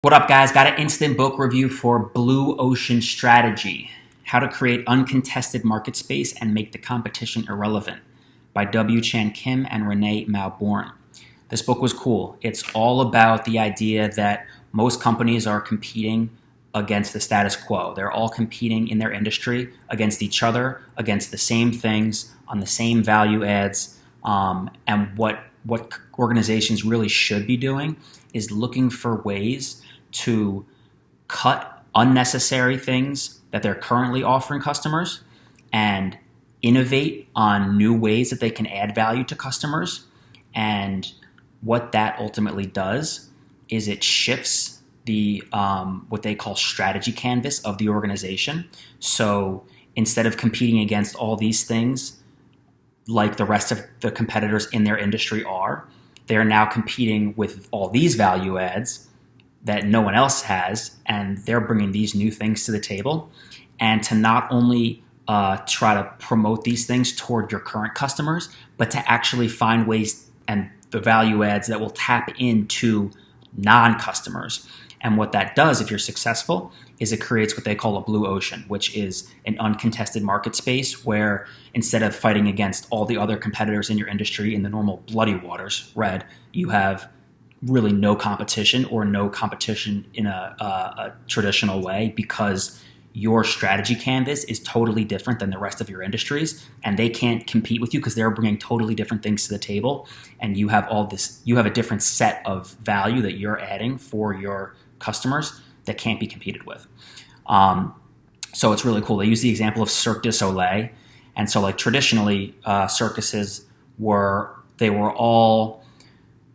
What up, guys? Got an instant book review for Blue Ocean Strategy: How to Create Uncontested Market Space and Make the Competition Irrelevant by W. Chan Kim and Renee Mauborgne. This book was cool. It's all about the idea that most companies are competing against the status quo. They're all competing in their industry against each other, against the same things, on the same value adds. And what organizations really should be doing is looking for ways to cut unnecessary things that they're currently offering customers and innovate on new ways that they can add value to customers. And what that ultimately does is it shifts the what they call strategy canvas of the organization. So instead of competing against all these things like the rest of the competitors in their industry are, they're now competing with all these value adds that no one else has, and they're bringing these new things to the table. And to not only try to promote these things toward your current customers, but to actually find ways and the value adds that will tap into non-customers. And what that does, if you're successful, is it creates what they call a blue ocean, which is an uncontested market space where instead of fighting against all the other competitors in your industry in the normal bloody waters, red, you have really no competition, or no competition in a traditional way, because your strategy canvas is totally different than the rest of your industries, and they can't compete with you because they're bringing totally different things to the table. And you have a different set of value that you're adding for your customers that can't be competed with. So it's really cool. They use the example of Cirque du Soleil. And so like traditionally, circuses were all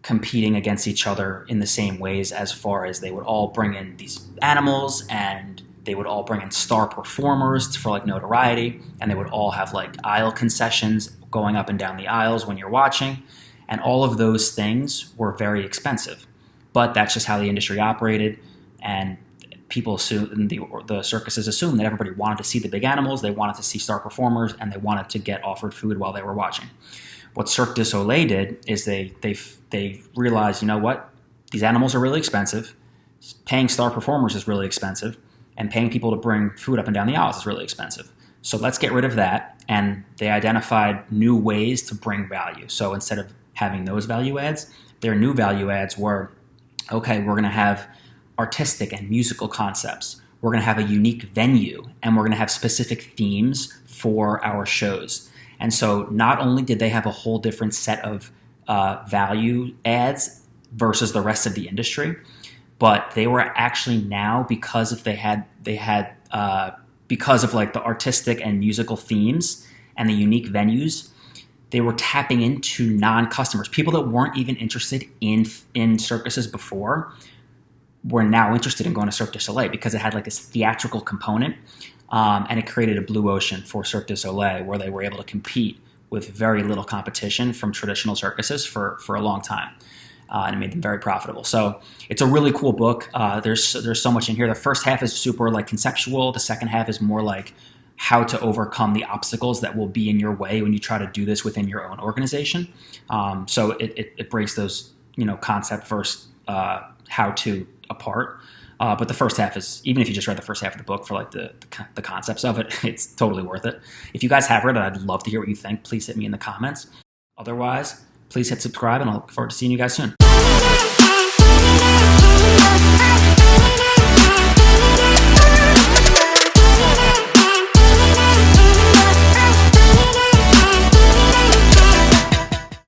competing against each other in the same ways, as far as they would all bring in these animals, and they would all bring in star performers for like notoriety, and they would all have like aisle concessions going up and down the aisles when you're watching. And all of those things were very expensive, but that's just how the industry operated. And people assume, the circuses assumed that everybody wanted to see the big animals, they wanted to see star performers, and they wanted to get offered food while they were watching. What Cirque du Soleil did is they realized, you know what, these animals are really expensive, paying star performers is really expensive, and paying people to bring food up and down the aisles is really expensive. So let's get rid of that. And they identified new ways to bring value. So instead of having those value adds, their new value adds were, okay, we're going to have artistic and musical concepts. We're going to have a unique venue, and we're going to have specific themes for our shows. And so not only did they have a whole different set of value adds versus the rest of the industry, but they were actually now, because of because of like the artistic and musical themes and the unique venues, they were tapping into non-customers, people that weren't even interested in circuses before, were now interested in going to Cirque du Soleil because it had like this theatrical component. And it created a blue ocean for Cirque du Soleil, where they were able to compete with very little competition from traditional circuses for a long time. And it made them very profitable. So it's a really cool book. There's so much in here. The first half is super like conceptual. The second half is more like how to overcome the obstacles that will be in your way when you try to do this within your own organization. So it breaks those, concept first, how to apart. But the first half is, even if you just read the first half of the book for like the concepts of it, it's totally worth it. If you guys have read it, I'd love to hear what you think. Please hit me in the comments. Otherwise, please hit subscribe, and I look forward to seeing you guys soon.